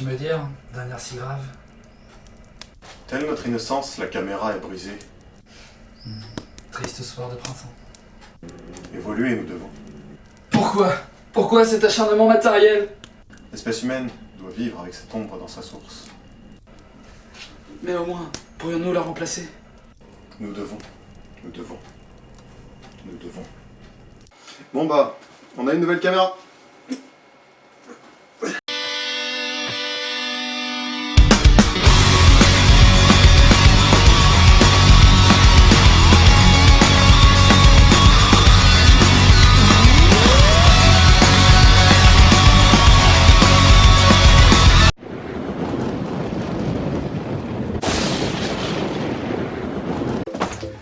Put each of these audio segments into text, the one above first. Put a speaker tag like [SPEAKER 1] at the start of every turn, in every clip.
[SPEAKER 1] Qu'oses-tu me dire, d'un air si grave?
[SPEAKER 2] Telle notre innocence, la caméra est brisée.
[SPEAKER 1] Triste soir de printemps.
[SPEAKER 2] Évoluer, nous devons.
[SPEAKER 1] Pourquoi? Pourquoi cet acharnement matériel?
[SPEAKER 2] L'espèce humaine doit vivre avec cette ombre dans sa source.
[SPEAKER 1] Mais au moins, pourrions-nous la remplacer?
[SPEAKER 2] Nous devons. Nous devons. Nous devons. Bon bah, on a une nouvelle caméra.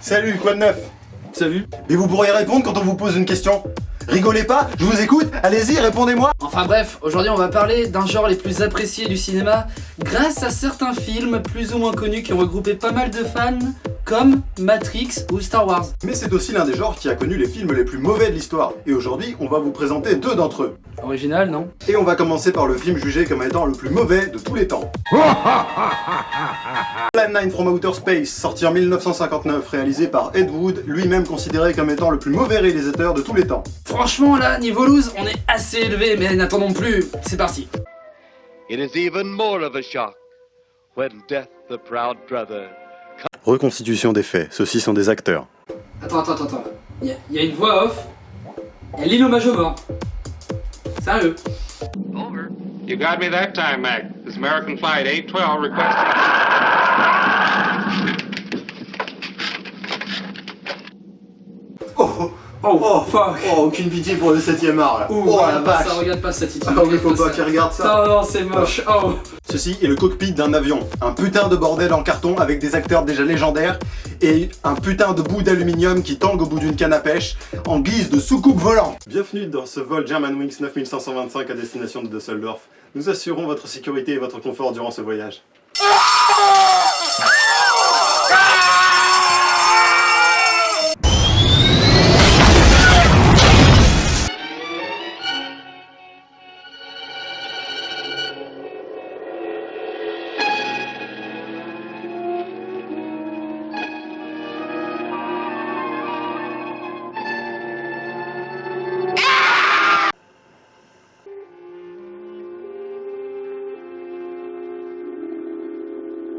[SPEAKER 2] Salut, quoi de neuf?
[SPEAKER 1] Salut.
[SPEAKER 2] Mais vous pourriez répondre quand on vous pose une question. Rigolez pas, je vous écoute, allez-y, répondez-moi.
[SPEAKER 1] Enfin bref, aujourd'hui on va parler d'un genre les plus appréciés du cinéma grâce à certains films plus ou moins connus qui ont regroupé pas mal de fans comme Matrix ou Star Wars.
[SPEAKER 2] Mais c'est aussi l'un des genres qui a connu les films les plus mauvais de l'histoire. Et aujourd'hui, on va vous présenter deux d'entre eux.
[SPEAKER 1] Original, non?
[SPEAKER 2] Et on va commencer par le film jugé comme étant le plus mauvais de tous les temps. Plan 9 from Outer Space, sorti en 1959, réalisé par Ed Wood, lui-même considéré comme étant le plus mauvais réalisateur de tous les temps.
[SPEAKER 1] Franchement là, niveau loose, on est assez élevé, mais n'attendons plus, c'est parti.
[SPEAKER 3] It is even more of a shock when Death the Proud Brother.
[SPEAKER 2] Reconstitution des faits, ceux-ci sont des acteurs.
[SPEAKER 1] Attends. Il y a une voix off. Elle lit l'hommage au mort. Sérieux.
[SPEAKER 4] Over. You got me that time, Mac. This American Flight 812 requesting.
[SPEAKER 1] Oh fuck.
[SPEAKER 2] Oh, aucune pitié pour le 7ème art là.
[SPEAKER 1] Ouh,
[SPEAKER 2] la vache.
[SPEAKER 1] ça regarde pas cette attitude.
[SPEAKER 2] Ah oui, faut pas qu'il regarde ça.
[SPEAKER 1] Non, c'est moche. Oh.
[SPEAKER 2] Ceci est le cockpit d'un avion. Un putain de bordel en carton avec des acteurs déjà légendaires et un putain de bout d'aluminium qui tangue au bout d'une canne à pêche en guise de soucoupe volante. Bienvenue dans ce vol Germanwings 9525 à destination de Düsseldorf. Nous assurons votre sécurité et votre confort durant ce voyage.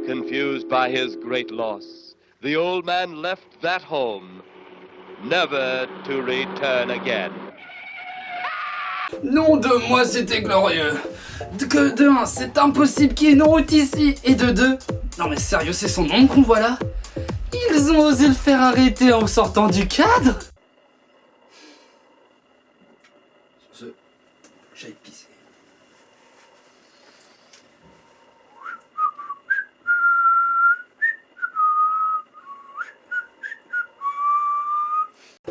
[SPEAKER 3] Confused by his great loss, the old man left that home, never to return again.
[SPEAKER 1] Nom de moi, c'était glorieux. Que de 1, c'est impossible qu'il y ait une route ici. Et de 2, non mais sérieux, c'est son nom qu'on voit là? Ils ont osé le faire arrêter en sortant du cadre? J'aille pisser.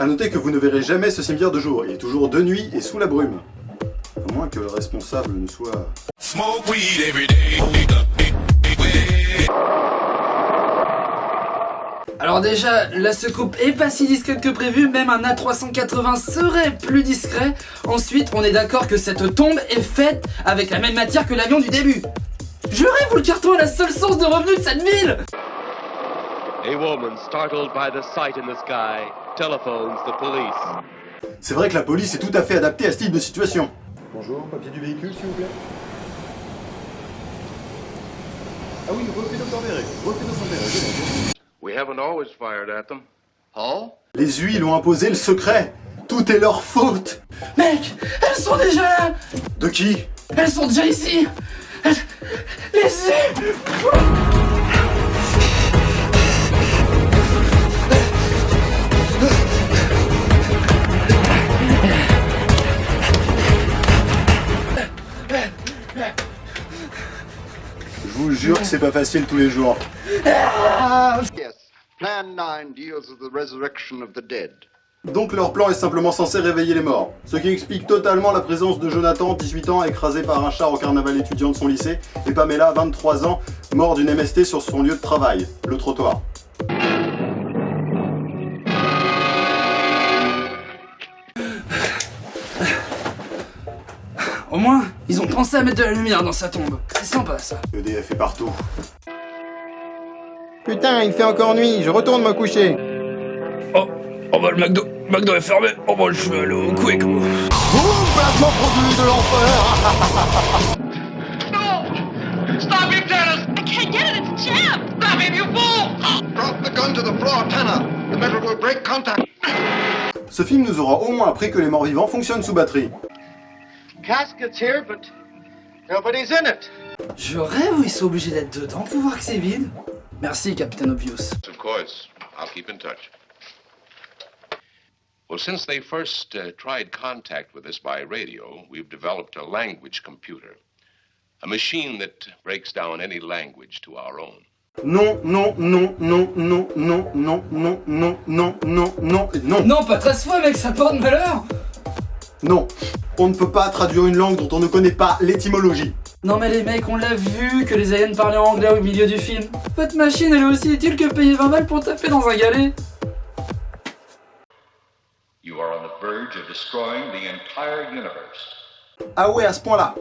[SPEAKER 2] A noter que vous ne verrez jamais ce cimetière de jour, il est toujours de nuit et sous la brume. À moins que le responsable ne soit...
[SPEAKER 5] Smoke weed every day.
[SPEAKER 1] Alors déjà, la secoupe est pas si discrète que prévu, même un A380 serait plus discret. Ensuite, on est d'accord que cette tombe est faite avec la même matière que l'avion du début. Jurez-vous, le carton est la seule source de revenus de cette ville?
[SPEAKER 3] A woman, startled by the sight in the sky, telephones the police.
[SPEAKER 2] C'est vrai que la police est tout à fait adaptée à ce type de situation. Bonjour, papier du véhicule s'il vous plaît. Ah oui, refait Dr. Verret,
[SPEAKER 4] We haven't always fired at them.
[SPEAKER 3] Oh?
[SPEAKER 2] Les huiles ont imposé le secret. Tout est leur faute.
[SPEAKER 1] Mec, elles sont déjà là.
[SPEAKER 2] De qui?
[SPEAKER 1] Elles sont déjà ici. Les huiles.
[SPEAKER 2] Je vous jure que c'est pas facile tous les jours.
[SPEAKER 6] Yes, Plan 9 deals with the resurrection of the dead.
[SPEAKER 2] Donc leur plan est simplement censé réveiller les morts. Ce qui explique totalement la présence de Jonathan, 18 ans, écrasé par un char au carnaval étudiant de son lycée, et Pamela, 23 ans, mort d'une MST sur son lieu de travail, le trottoir.
[SPEAKER 1] Au moins, Ils ont pensé à mettre de la lumière dans sa tombe. C'est sympa ça.
[SPEAKER 2] EDF est partout.
[SPEAKER 7] Putain, il fait encore nuit, je retourne me coucher.
[SPEAKER 1] Oh bah le McDo est fermé. Oh bah je vais aller au Quick.
[SPEAKER 2] Placement produit de l'enfer.
[SPEAKER 8] Stop him, Dennis! I can't get it, it's jammed! Stop him, you fool!
[SPEAKER 6] Drop the gun to the floor, Tanner. The metal will break contact.
[SPEAKER 2] Ce film nous aura au moins appris que les morts-vivants fonctionnent sous batterie.
[SPEAKER 6] Casket's here, but nobody's in it.
[SPEAKER 1] Je rêve où ils sont obligés d'être dedans pour voir que c'est vide. Merci, Captain Obvious.
[SPEAKER 9] Of course, I'll keep in touch. Well, since they first tried contact with us by radio, we've developed a language computer. A machine that breaks down any language to our own.
[SPEAKER 2] Non, non, non, non, non, non, non, non, non, non, non, non, non.
[SPEAKER 1] Non, pas 13 fois, mec, ça porte malheur.
[SPEAKER 2] Non. On ne peut pas traduire une langue dont on ne connaît pas l'étymologie.
[SPEAKER 1] Non mais les mecs, on l'a vu que les aliens parlaient en anglais au milieu du film. Votre machine, elle est aussi utile que payer 20 balles pour taper dans un galet.
[SPEAKER 10] You are on the verge of destroying the entire universe.
[SPEAKER 2] Ah ouais, à ce point-là.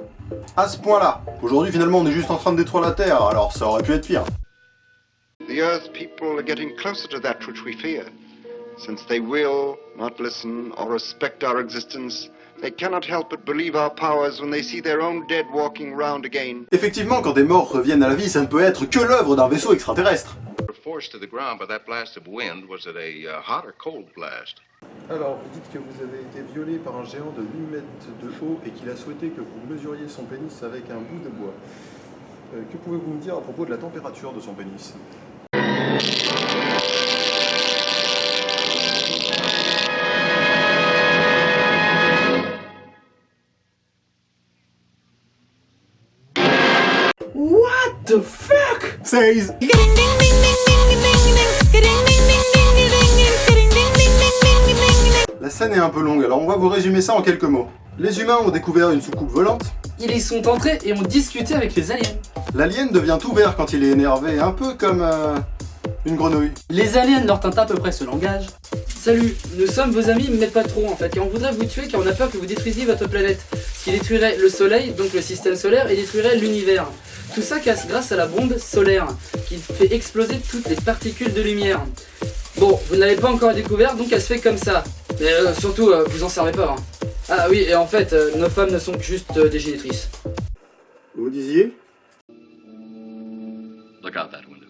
[SPEAKER 2] À ce point-là. Aujourd'hui, finalement, on est juste en train de détruire la Terre, alors ça aurait pu être pire.
[SPEAKER 6] The Earth people are getting closer to that which we fear. Since they will not listen or respect our existence, they cannot help but believe our powers when they see their own dead walking round again.
[SPEAKER 2] Effectivement, quand des morts reviennent à la vie, ça ne peut être que l'œuvre d'un vaisseau extraterrestre.
[SPEAKER 9] Forced to the ground by that blast of wind, was it a hot or cold blast?
[SPEAKER 11] Alors, vous dites que vous avez été violé par un géant de 8 mètres de haut et qu'il a souhaité que vous mesuriez son pénis avec un bout de bois. Que pouvez-vous me dire à propos de la température de son pénis ?
[SPEAKER 1] What the fuck?
[SPEAKER 2] Says. La scène est un peu longue, alors on va vous résumer ça en quelques mots. Les humains ont découvert une soucoupe volante.
[SPEAKER 1] Ils y sont entrés et ont discuté avec les aliens.
[SPEAKER 2] L'alien devient tout vert quand il est énervé, un peu comme une grenouille.
[SPEAKER 1] Les aliens leur tintent à peu près ce langage. Salut, nous sommes vos amis, mais pas trop en fait, et on voudrait vous tuer car on a peur que vous détruisiez votre planète. Ce qui détruirait le soleil, donc le système solaire, et détruirait l'univers. Tout ça grâce à la bombe solaire, qui fait exploser toutes les particules de lumière. Bon, vous n'avez pas encore découvert, donc elle se fait comme ça. Mais surtout, vous en servez pas. Hein. Ah oui, et en fait, nos femmes ne sont que juste des génitrices.
[SPEAKER 2] Vous disiez?
[SPEAKER 10] Look out that window.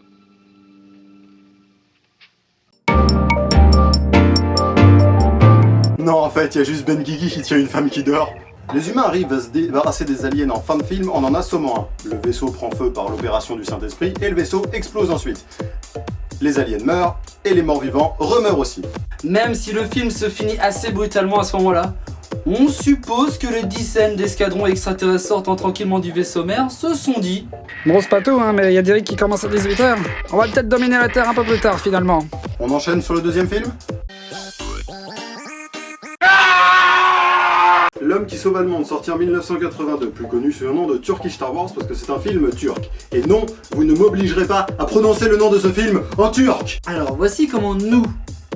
[SPEAKER 2] Non, en fait, il y a juste Ben Guigui qui tient une femme qui dort. Les humains arrivent à se débarrasser des aliens en fin de film en assommant un. Le vaisseau prend feu par l'opération du Saint-Esprit et le vaisseau explose ensuite. Les aliens meurent et les morts vivants remeurent aussi.
[SPEAKER 1] Même si le film se finit assez brutalement à ce moment-là, on suppose que les 10 scènes d'escadrons extraterrestres sortant tranquillement du vaisseau mère se sont dit bon, c'est pas tout, hein, mais il y a des rigs qui commencent à 18h. On va peut-être dominer la Terre un peu plus tard finalement.
[SPEAKER 2] On enchaîne sur le deuxième film? L'homme qui sauva le monde, sorti en 1982, plus connu sous le nom de Turkish Star Wars parce que c'est un film turc. Et non, vous ne m'obligerez pas à prononcer le nom de ce film en turc.
[SPEAKER 1] Alors voici comment nous,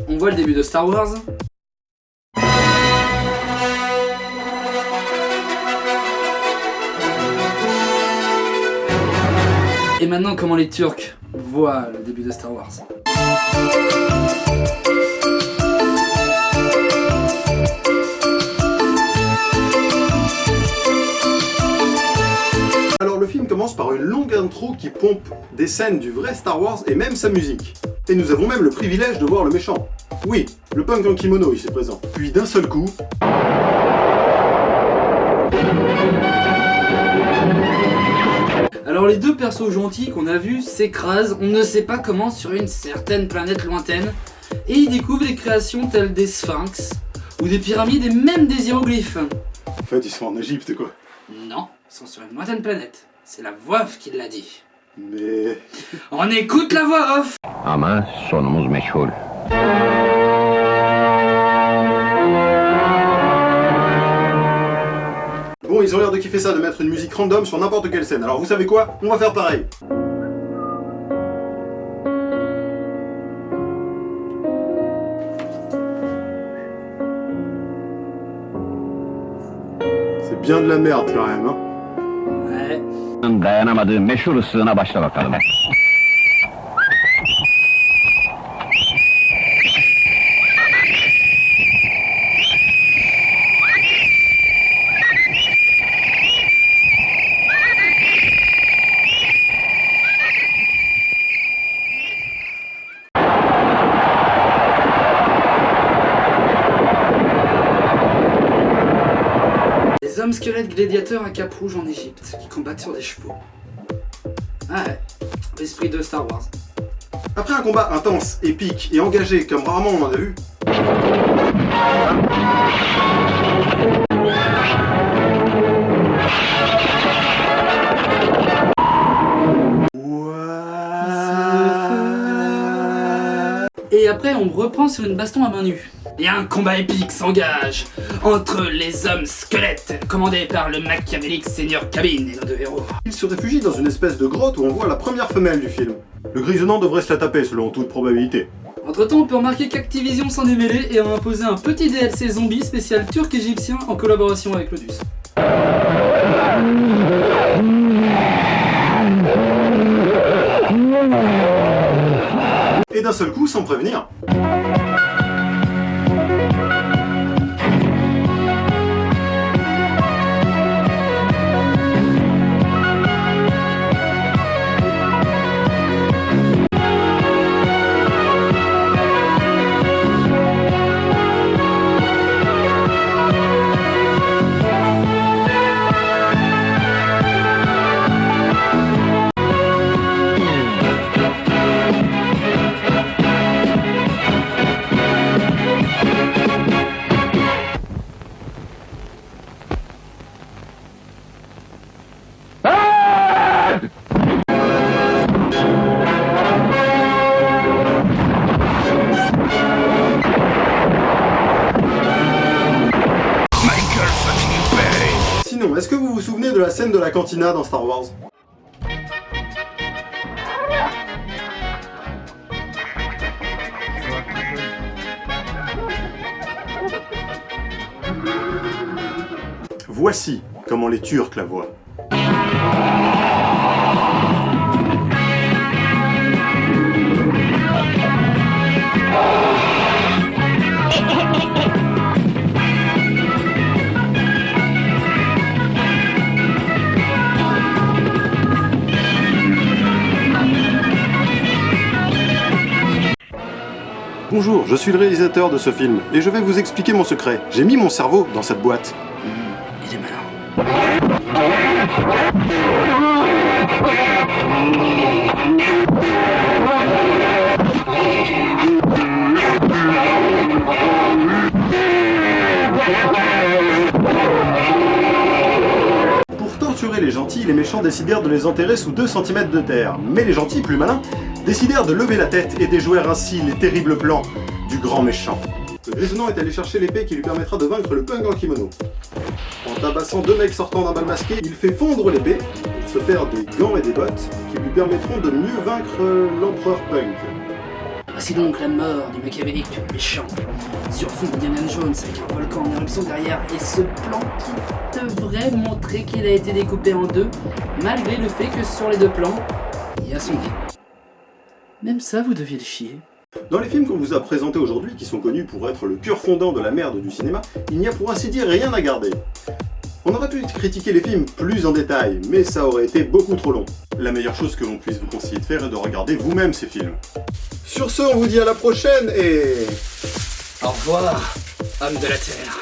[SPEAKER 1] on voit le début de Star Wars. Et maintenant comment les Turcs voient le début de Star Wars.
[SPEAKER 2] Alors le film commence par une longue intro qui pompe des scènes du vrai Star Wars et même sa musique. Et nous avons même le privilège de voir le méchant. Oui, le punk en kimono ici présent. Puis d'un seul coup...
[SPEAKER 1] Alors les deux persos gentils qu'on a vus s'écrasent, on ne sait pas comment, sur une certaine planète lointaine, et ils découvrent des créations telles des sphinx, ou des pyramides et même des hiéroglyphes.
[SPEAKER 2] En fait, ils sont en Égypte quoi.
[SPEAKER 1] Non, ils sont sur une lointaine planète. C'est la voix off qui l'a dit.
[SPEAKER 2] Mais...
[SPEAKER 1] On écoute la voix off.
[SPEAKER 12] Ama sonumuz meçhul.
[SPEAKER 2] Bon, ils ont l'air de kiffer ça, de mettre une musique random sur n'importe quelle scène. Alors vous savez quoi? On va faire pareil. C'est bien de la merde quand même, hein.
[SPEAKER 12] Dayanamadığı meşhur ıslığına başla bakalım.
[SPEAKER 1] Les hommes squelettes gladiateurs à cap rouge en Égypte, qui combattent sur des chevaux. Ah ouais, l'esprit de Star Wars.
[SPEAKER 2] Après un combat intense, épique et engagé comme rarement on en a vu,
[SPEAKER 1] Et après, on reprend sur une baston à main nue. Et un combat épique s'engage entre les hommes squelettes, commandés par le machiavélique Seigneur Cabine et nos deux héros.
[SPEAKER 2] il se réfugie dans une espèce de grotte où on voit la première femelle du film. Le grisonnant devrait se la taper selon toute probabilité.
[SPEAKER 1] Entre temps, on peut remarquer qu'Activision s'en est mêlé et a imposé un petit DLC zombie spécial turc-égyptien en collaboration avec Lodus.
[SPEAKER 2] Et d'un seul coup, sans prévenir, sinon, est-ce que vous vous souvenez de la scène de la cantina dans Star Wars? Voici comment les Turcs la voient. Bonjour, je suis le réalisateur de ce film, et je vais vous expliquer mon secret. J'ai mis mon cerveau dans cette boîte.
[SPEAKER 1] Il est malin.
[SPEAKER 2] Pour torturer les gentils, les méchants décidèrent de les enterrer sous 2 cm de terre. Mais les gentils, plus malins, décidèrent de lever la tête et déjouer ainsi les terribles plans du grand méchant. Le grisonnant est allé chercher l'épée qui lui permettra de vaincre le punk en kimono. En tabassant 2 mecs sortant d'un bal masqué, il fait fondre l'épée pour se faire des gants et des bottes qui lui permettront de mieux vaincre l'empereur punk.
[SPEAKER 1] Voici donc la mort du machiavélique méchant, sur fond d'Indiana Jones avec un volcan en éruption derrière, et ce plan qui devrait montrer qu'il a été découpé en 2, malgré le fait que sur les 2 plans, il y a son nez. Même ça, vous deviez le chier.
[SPEAKER 2] Dans les films qu'on vous a présentés aujourd'hui, qui sont connus pour être le cœur fondant de la merde du cinéma, il n'y a pour ainsi dire rien à garder. On aurait pu critiquer les films plus en détail, mais ça aurait été beaucoup trop long. La meilleure chose que l'on puisse vous conseiller de faire est de regarder vous-même ces films. Sur ce, on vous dit à la prochaine et...
[SPEAKER 1] Au revoir, homme de la Terre.